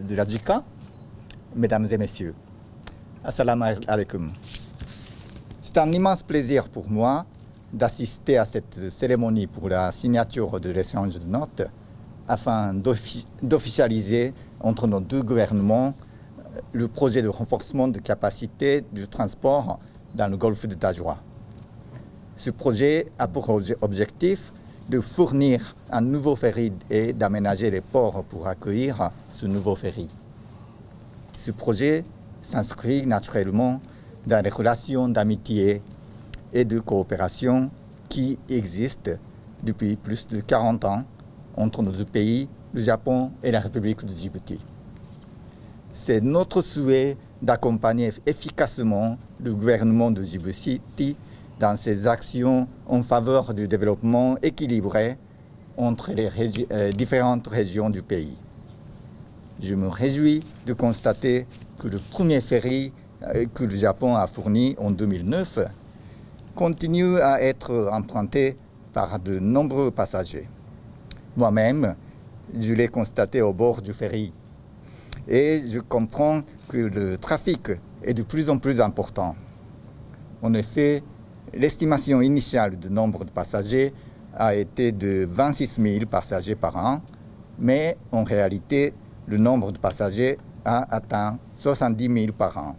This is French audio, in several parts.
de la JICA, mesdames et messieurs, assalamu alaikum. C'est un immense plaisir pour moi d'assister à cette cérémonie pour la signature de l'échange de notes afin d'officialiser entre nos deux gouvernements le projet de renforcement de capacité du transport dans le golfe de Tadjoura. Ce projet a pour objectif de fournir un nouveau ferry et d'aménager les ports pour accueillir ce nouveau ferry. Ce projet s'inscrit naturellement dans les relations d'amitié et de coopération qui existent depuis plus de 40 ans entre nos deux pays, le Japon et la République de Djibouti. C'est notre souhait d'accompagner efficacement le gouvernement de Djibouti dans ses actions en faveur du développement équilibré entre les différentes régions du pays. Je me réjouis de constater que le premier ferry que le Japon a fourni en 2009 continue à être emprunté par de nombreux passagers. Moi-même, je l'ai constaté au bord du ferry et je comprends que le trafic est de plus en plus important. En effet, l'estimation initiale du nombre de passagers a été de 26 000 passagers par an, mais en réalité, le nombre de passagers a atteint 70 000 par an.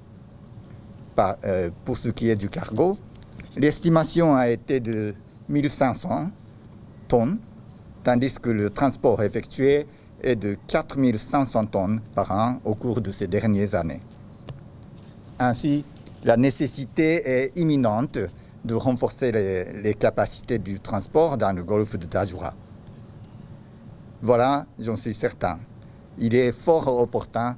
Pour ce qui est du cargo, l'estimation a été de 1500 tonnes, tandis que le transport effectué est de 4500 tonnes par an au cours de ces dernières années. Ainsi, la nécessité est imminente de renforcer les capacités du transport dans le golfe de Tadjoura. Voilà, j'en suis certain. Il est fort opportun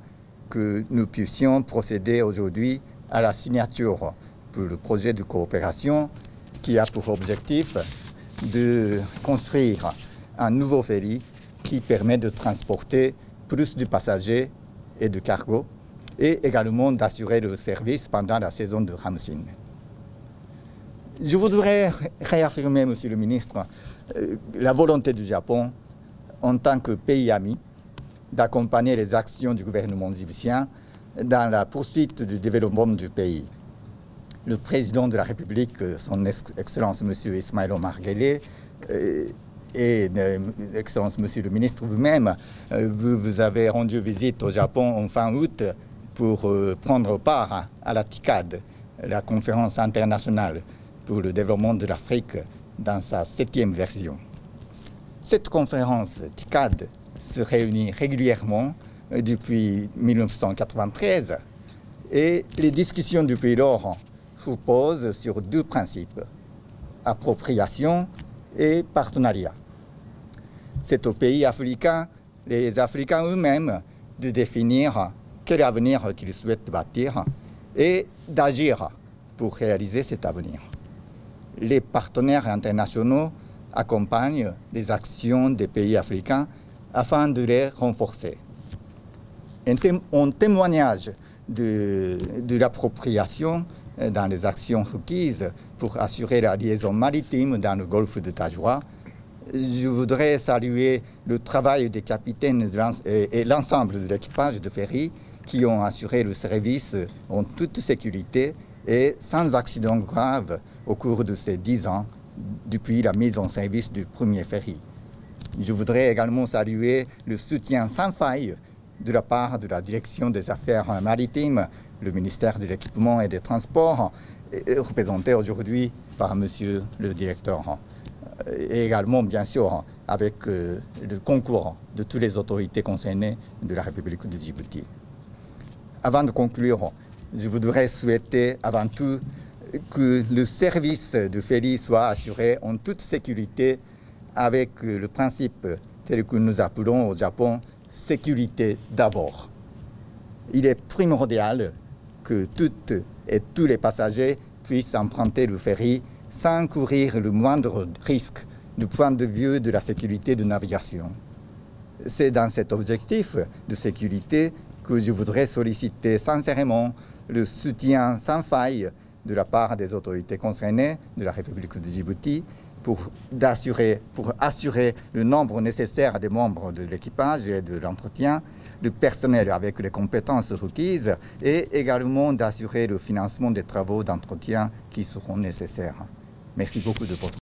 que nous puissions procéder aujourd'hui à la signature pour le projet de coopération qui a pour objectif de construire un nouveau ferry qui permet de transporter plus de passagers et de cargo et également d'assurer le service pendant la saison de Hamsin. Je voudrais réaffirmer, Monsieur le ministre, la volonté du Japon en tant que pays ami d'accompagner les actions du gouvernement djiboutien dans la poursuite du développement du pays. Le président de la République, son Excellence M. Ismaël Omar Guelleh, et Excellence Monsieur le ministre vous-même, vous avez rendu visite au Japon en fin août pour prendre part à la TICAD, la conférence internationale pour le développement de l'Afrique dans sa 7e version. Cette conférence TICAD se réunit régulièrement depuis 1993 et les discussions depuis lors reposent sur deux principes, appropriation et partenariat. C'est aux pays africains, les Africains eux-mêmes, de définir quel avenir qu'ils souhaitent bâtir et d'agir pour réaliser cet avenir. Les partenaires internationaux accompagnent les actions des pays africains afin de les renforcer. En témoignage de l'appropriation dans les actions requises pour assurer la liaison maritime dans le golfe de Tadjoura, je voudrais saluer le travail des capitaines et l'ensemble de l'équipage de ferry qui ont assuré le service en toute sécurité et sans accident grave au cours de ces 10 ans depuis la mise en service du premier ferry. Je voudrais également saluer le soutien sans faille de la part de la Direction des Affaires maritimes, le ministère de l'Équipement et des Transports, représenté aujourd'hui par Monsieur le directeur, et également, bien sûr, avec le concours de toutes les autorités concernées de la République de Djibouti. Avant de conclure, je voudrais souhaiter avant tout que le service de ferry soit assuré en toute sécurité avec le principe tel que nous appelons au Japon sécurité d'abord. Il est primordial que toutes et tous les passagers puissent emprunter le ferry sans courir le moindre risque du point de vue de la sécurité de navigation. C'est dans cet objectif de sécurité que je voudrais solliciter sincèrement le soutien sans faille de la part des autorités concernées de la République de Djibouti pour assurer le nombre nécessaire des membres de l'équipage et de l'entretien, le personnel avec les compétences requises et également d'assurer le financement des travaux d'entretien qui seront nécessaires. Merci beaucoup de votre